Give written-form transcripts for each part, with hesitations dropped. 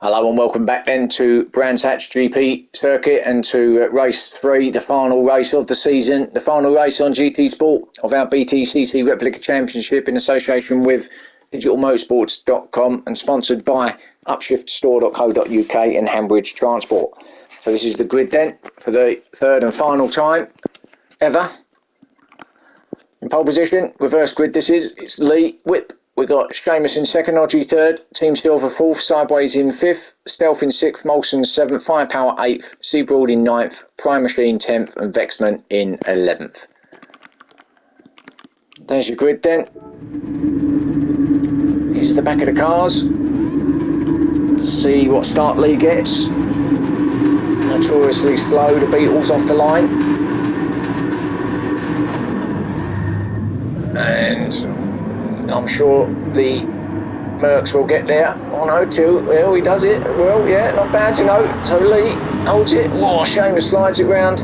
Hello and welcome back then to Brands Hatch GP circuit and to race 3, the final race of the season, the final race on GT Sport of our BTCC Replica Championship in association with digitalmotorsports.com and sponsored by upshiftstore.co.uk and Hambridge Transport. So this is the grid then for the third and final time ever. In pole position, reverse grid this is, it's Lee, Whip. We've got Seamus in second, Odgie third, Team Silver fourth, Sideways in fifth, Stealth in sixth, Molson seventh, Firepower eighth, Seabroad in ninth, Prime Machine 10th and Vexman in 11th. There's your grid then. Here's the back of the cars. See what start Lee gets. Notoriously slow, the Beetles off the line. And I'm sure the Mercs will get there. Oh no, well, he does it. Well, yeah, not bad, you know. So Lee holds it. Oh, Seamus slides it round.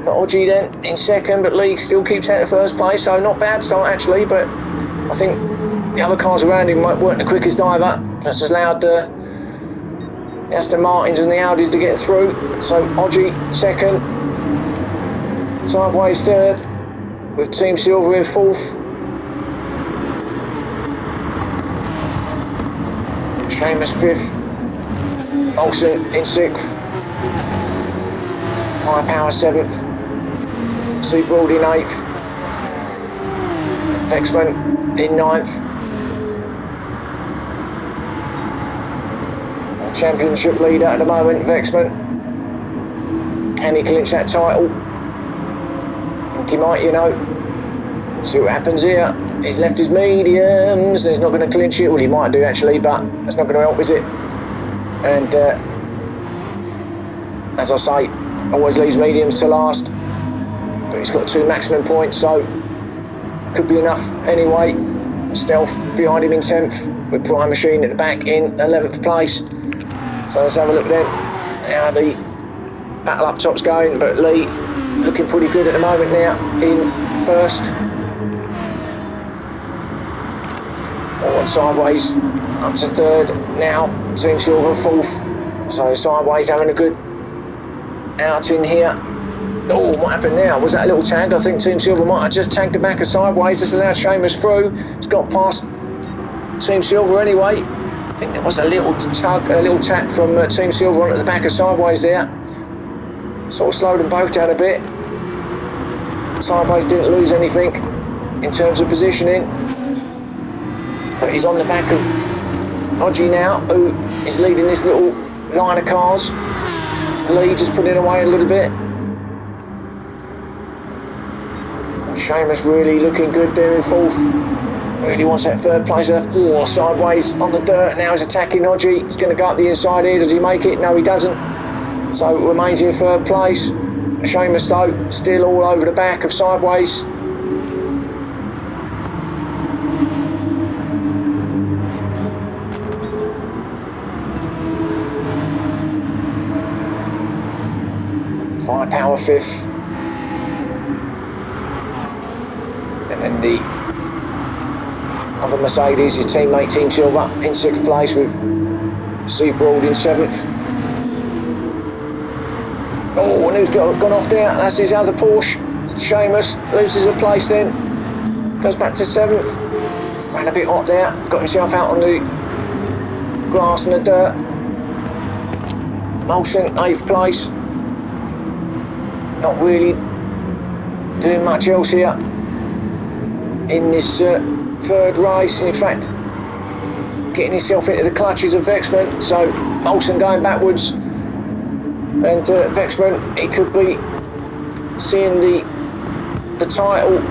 But Odgie then in second, but Lee still keeps out of first place. So not bad start actually, but I think the other cars around him weren't the quickest either. That's allowed the Aston Martins and the Audis to get through. So Odgie second, Sideways third, with Team Silver in fourth. Seamus fifth, Olsen in sixth, Firepower seventh, Seabroad in eighth, Vexman in ninth. The championship leader at the moment, Vexman. Can he clinch that title? I think he might, you know. See what happens here. He's left his mediums. He's not going to clinch it. Well, he might do actually, but that's not going to help, is it? And as I say, always leaves mediums to last. But he's got 2 maximum points, so could be enough anyway. Stealth behind him in 10th, with Prime Machine at the back in 11th place. So let's have a look then how the battle up top's going. But Lee looking pretty good at the moment now in first. On Sideways up to third now, Team Silver fourth. So Sideways having a good outing here. Oh, what happened now? Was that a little tag? I think Team Silver might have just tagged the back of Sideways. This allowed Seamus through. It's got past Team Silver anyway. I think there was a little tug, a little tap from Team Silver onto the back of Sideways there. Sort of slowed them both down a bit. Sideways didn't lose anything in terms of positioning. But he's on the back of Odgie now, who is leading this little line of cars. Lee just putting it away a little bit. And Seamus really looking good there in fourth. Really wants that third place. Oh, Sideways on the dirt. Now he's attacking Odgie. He's going to go up the inside here. Does he make it? No, he doesn't. So remains in third place. Seamus though, still all over the back of Sideways. Firepower fifth, and then the other Mercedes, his teammate Team Silver in sixth place with Seabroad in seventh. Oh, and who's gone off there? That's his other Porsche. Seamus loses a place then, goes back to seventh. Ran a bit hot there, got himself out on the grass and the dirt. Molson eighth place. Not really doing much else here in this third race. In fact, getting himself into the clutches of Vexman. So Molson going backwards, and Vexman, he could be seeing the title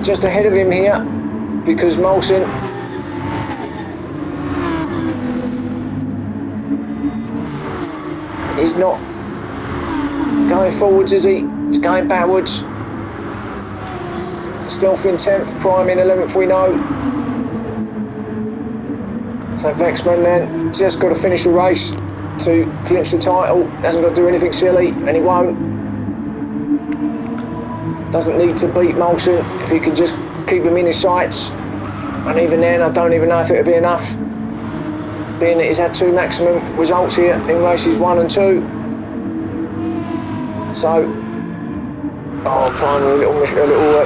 just ahead of him here, because Molson is not going forwards, is he? He's going backwards. Stealth in 10th, Prime in 11th, we know. So Vexman then just got to finish the race to clinch the title. Hasn't got to do anything silly, and he won't. Doesn't need to beat Molson if he can just keep him in his sights. And even then, I don't even know if it would be enough. being that he's had 2 maximum results here in races 1 and 2. So, Prime, a little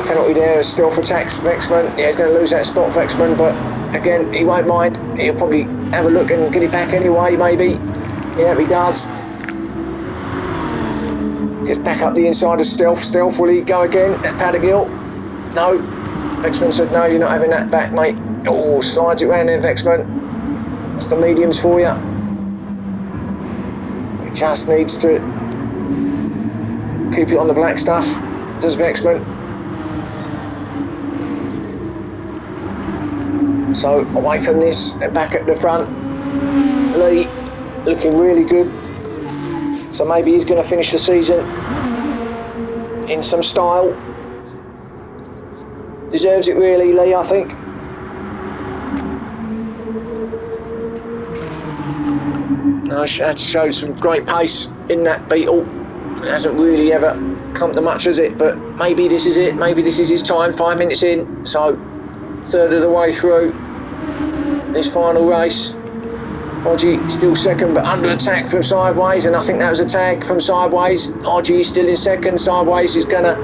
penalty there, Stealth attacks Vexman. Yeah, he's going to lose that spot, Vexman, but again, he won't mind. He'll probably have a look and get it back anyway, maybe. Yeah, he does. Gets back up the inside of Stealth. Stealth, will he go again at Paddock Hill? No. Vexman said, no, you're not having that back, mate. Oh, slides it round there, Vexman. That's the mediums for you. He just needs to keep it on the black stuff, does Vexman. So, away from this and back at the front. Lee, looking really good. So maybe he's going to finish the season in some style. Deserves it really, Lee, I think. No, showed some great pace in that Beetle. It hasn't really ever come to much, has it? But maybe this is it. Maybe this is his time. 5 minutes in. So, third of the way through this final race. Odgie still second, but under attack from Sideways, and I think that was a tag from Sideways. Odgie still in second. Sideways is gonna.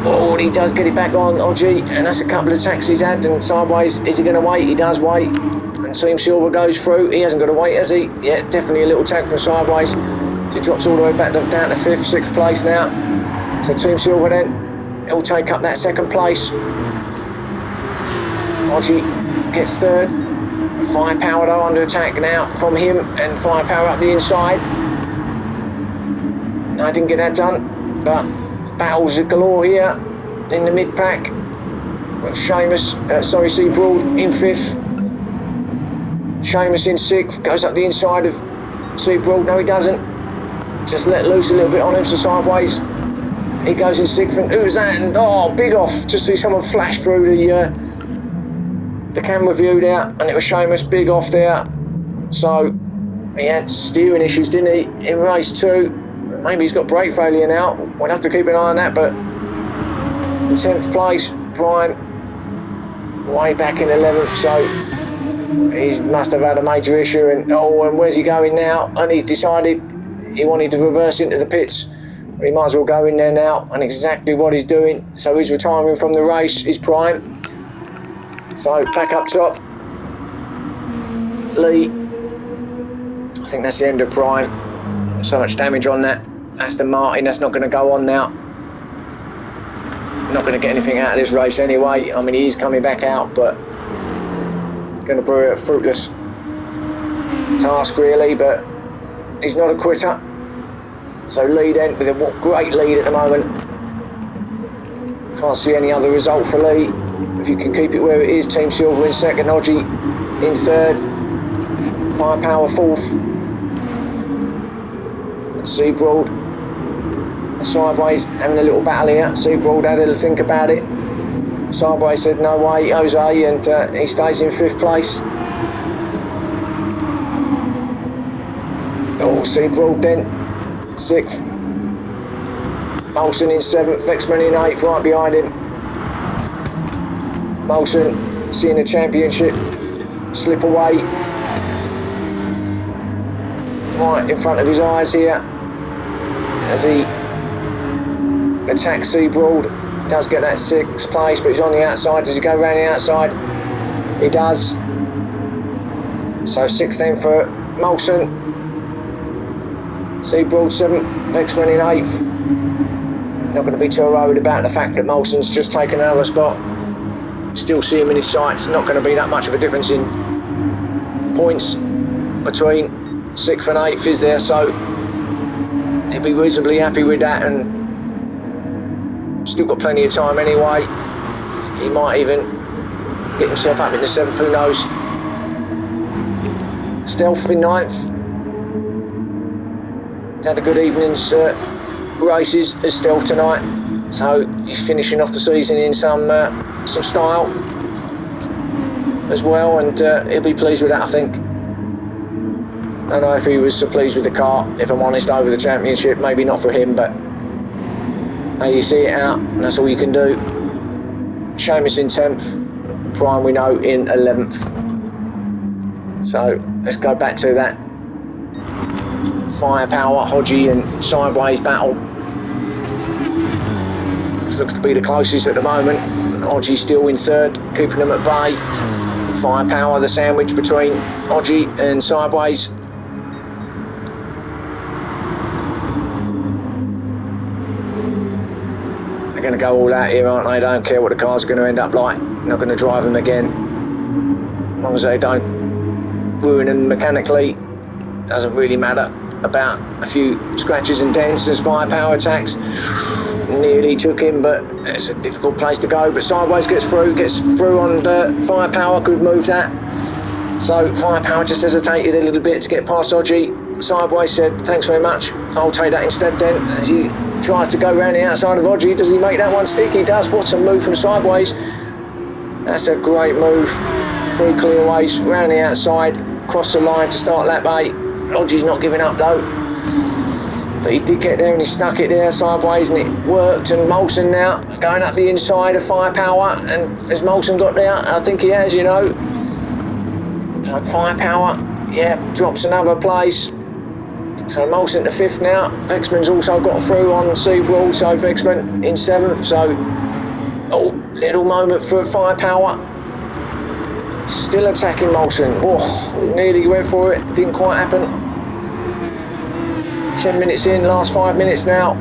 Oh, and he does get it back on Odgie, and that's a couple of attacks he's had. And Sideways, is he going to wait? He does wait. And Team Silver goes through. He hasn't got to wait, has he? Yeah, definitely a little tag from Sideways. So he drops all the way back down to 5th, 6th place now. So Team Silver then, he'll take up that 2nd place. Odgie gets 3rd. Firepower though under attack now from him, and Firepower up the inside. No, I didn't get that done, but battles galore here in the mid pack with Seamus, Seabroad in 5th. Seamus in 6th, goes up the inside of Seabroad. No, he doesn't. Just let loose a little bit on him, so Sideways. He goes in 6th, and who's that? And big off. Just see someone flash through the camera view there, and it was Seamus, big off there. So he had steering issues, didn't he, in race 2? Maybe he's got brake failure now. We'll have to keep an eye on that, but in 10th place, Prime, way back in 11th, so he must have had a major issue. And where's he going now? And he decided he wanted to reverse into the pits. But he might as well go in there now, and exactly what he's doing. So he's retiring from the race, is Prime. So back up top, Lee. I think that's the end of Prime. So much damage on that. Aston Martin, that's not going to go on now. Not going to get anything out of this race anyway. I mean, he is coming back out, but it's going to be a fruitless task really, but he's not a quitter. So Lee then, with a great lead at the moment. Can't see any other result for Lee. If you can keep it where it is, Team Silver in 2nd, Odgie in 3rd, Firepower 4th. Seabroad, Sideways having a little battle here. Seabroad had a little think about it. Sideways said no way, Jose, and he stays in 5th place. Seabroad then 6th. Molson in 7th, Vexman in 8th, right behind him. Molson seeing the championship slip away right in front of his eyes here as he attacks Seabroad. Does get that 6th place, but he's on the outside. Does he go around the outside? He does. So 6th then for Molson. Seabroad 7th, Vexman in 8th. Not going to be too worried about the fact that Molson's just taken another spot. Still see him in his sights. Not going to be that much of a difference in points between 6th and 8th, is there? So he'll be reasonably happy with that, and still got plenty of time anyway. He might even get himself up in the 7th, who knows. Stealth in 9th. He's had a good evening's races as Stealth tonight, so he's finishing off the season in some style as well, and he'll be pleased with that, I think. I don't know if he was so pleased with the car, if I'm honest, over the championship. Maybe not for him, but hey, you see it out, and that's all you can do. Seamus in 10th, Prime we know in 11th. So let's go back to that firepower, Hodgie and Sideways battle. This looks to be the closest at the moment. Hodgie still in third, keeping them at bay. Firepower, the sandwich between Hodgie and Sideways. They're going to go all out here, aren't they? Don't care what the car's going to end up like. Not going to drive them again. As long as they don't ruin them mechanically, doesn't really matter. About a few scratches and dents as firepower attacks. Nearly took him, but it's a difficult place to go. But Sideways gets through on the firepower, could move that. So firepower just hesitated a little bit to get past Hodgie. Sideways said, thanks very much, I'll take that instead then. As he tries to go around the outside of Hodgie, does he make that one stick? He does. What's a move from Sideways? That's a great move. 3 clearaways, round the outside, across the line to start lap 8. Hodgie's not giving up though. But he did get there and he stuck it there Sideways and it worked. And Molson now going up the inside of firepower. And has Molson got there? I think he has, you know. So firepower, yeah, drops another place. So Molson to 5th now. Vexman's also got through on Seabrawl, so Vexman in 7th. So, oh, little moment for firepower. Still attacking Molson. Oh, nearly went for it, didn't quite happen. 10 minutes in, last 5 minutes now.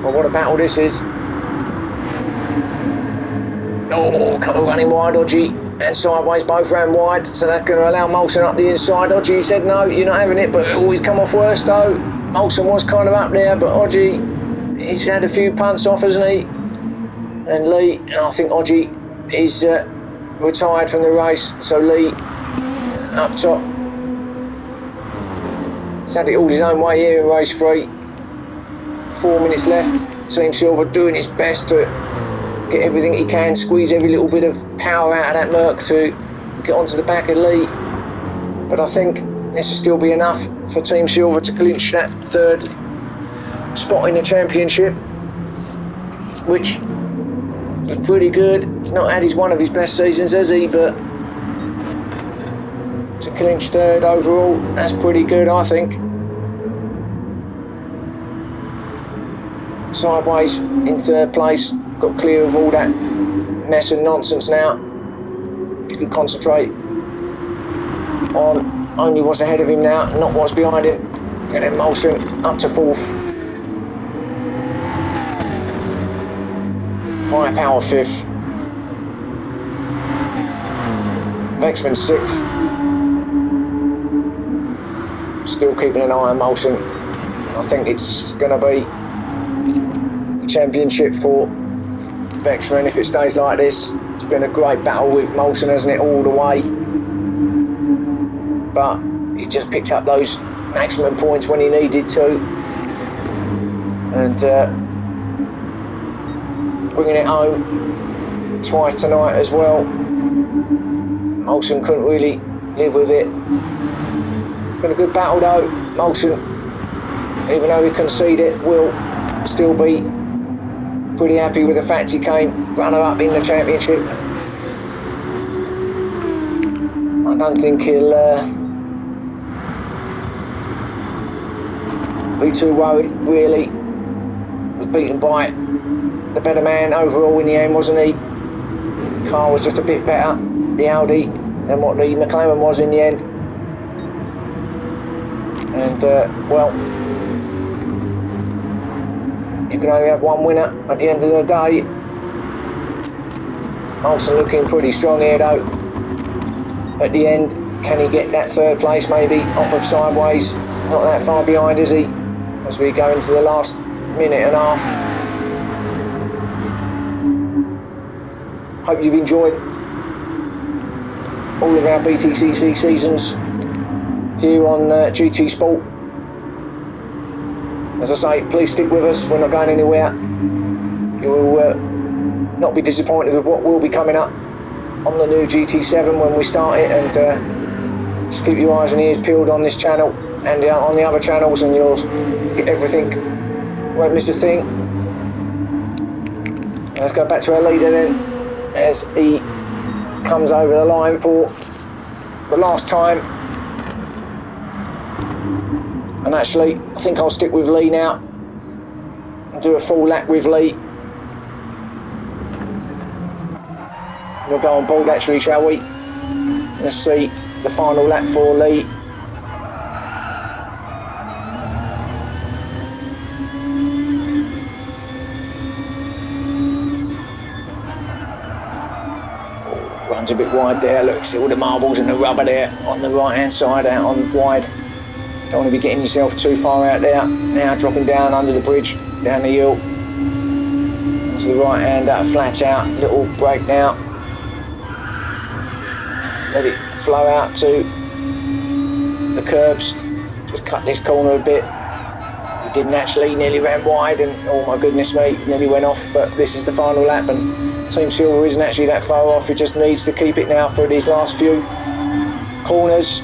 Well, what a battle this is. Oh, couple running wide, Hodgie and Sideways both ran wide, so that's going to allow Molson up the inside. Hodgie said no, you're not having it, but always come off worse though. Molson was kind of up there, but Hodgie, he's had a few punts off, hasn't he? And Lee, and I think Hodgie is retired from the race, so Lee up top. He's had it all his own way here in race 3. 4 minutes left. Team Silver doing his best to get everything he can, squeeze every little bit of power out of that Merc to get onto the back of Lee. But I think this will still be enough for Team Silver to clinch that 3rd spot in the championship, which is pretty good. He's not had one of his best seasons, has he? But to clinch 3rd overall, that's pretty good, I think. Sideways in 3rd place, got clear of all that mess and nonsense now. He can concentrate on only what's ahead of him now, not what's behind him. And then Molson up to 4th. Firepower 5th. Vexman 6th. Still keeping an eye on Molson. I think it's going to be championship for Vexman if it stays like this. It's been a great battle with Molson, hasn't it, all the way, but he just picked up those maximum points when he needed to, and bringing it home twice tonight as well. Molson couldn't really live with it. It's been a good battle though. Molson, even though he conceded, will still be pretty happy with the fact he came runner-up in the championship. I don't think he'll be too worried, really. Was beaten by the better man overall in the end, wasn't he? Car was just a bit better, the Audi, than what the McLaren was in the end. And, well, you can only have one winner at the end of the day. Molson looking pretty strong here though. At the end, can he get that 3rd place maybe off of Sideways? Not that far behind, is he? As we go into the last minute and a half. Hope you've enjoyed all of our BTCC seasons here on GT Sport. As I say, please stick with us. We're not going anywhere. You will not be disappointed with what will be coming up on the new GT7 when we start it, and just keep your eyes and ears peeled on this channel and on the other channels, and you'll get everything. Won't miss a thing. Let's go back to our leader then, as he comes over the line for the last time. And actually, I think I'll stick with Lee now and do a full lap with Lee. We'll go on board actually, shall we? Let's see the final lap for Lee. Runs a bit wide there. Look, see all the marbles and the rubber there on the right hand side out on wide. Don't want to be getting yourself too far out there. Now dropping down under the bridge, down the hill. Onto the right hand, flat out, little brake now. Let it flow out to the curbs. Just cut this corner a bit. He didn't actually, nearly ran wide and oh my goodness me, nearly went off, but this is the final lap and Team Silver isn't actually that far off. He just needs to keep it now for these last few corners.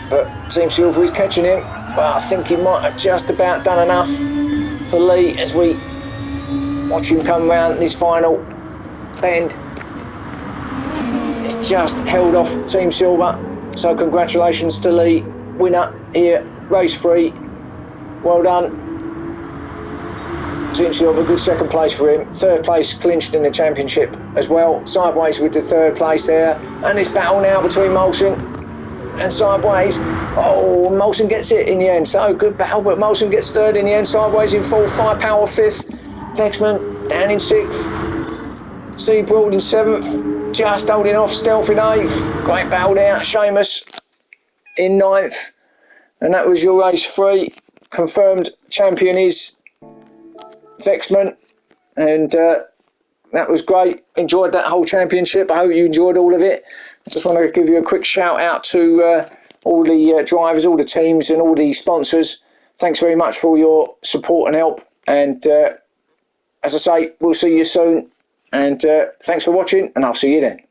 But Team Silver is catching him, but I think he might have just about done enough for Lee as we watch him come round this final bend. It's just held off Team Silver, so congratulations to Lee, winner here, race 3. Well done. Team Silver, good second place for him. Third place clinched in the championship as well. Sideways with the third place there. And this battle now between Molson and Sideways. Oh, Molson gets it in the end. So good battle, but Molson gets third in the end. Sideways in fourth, Firepower fifth. Vexman down in sixth. Seabroad in seventh. Just holding off Stealth in eighth. Great battle there. Seamus in ninth. And that was your race 3. Confirmed champion is Vexman, and that was great. Enjoyed that whole championship. I hope you enjoyed all of it. I just want to give you a quick shout out to all the drivers, all the teams and all the sponsors. Thanks very much for your support and help, and as I say, we'll see you soon, and thanks for watching, and I'll see you then.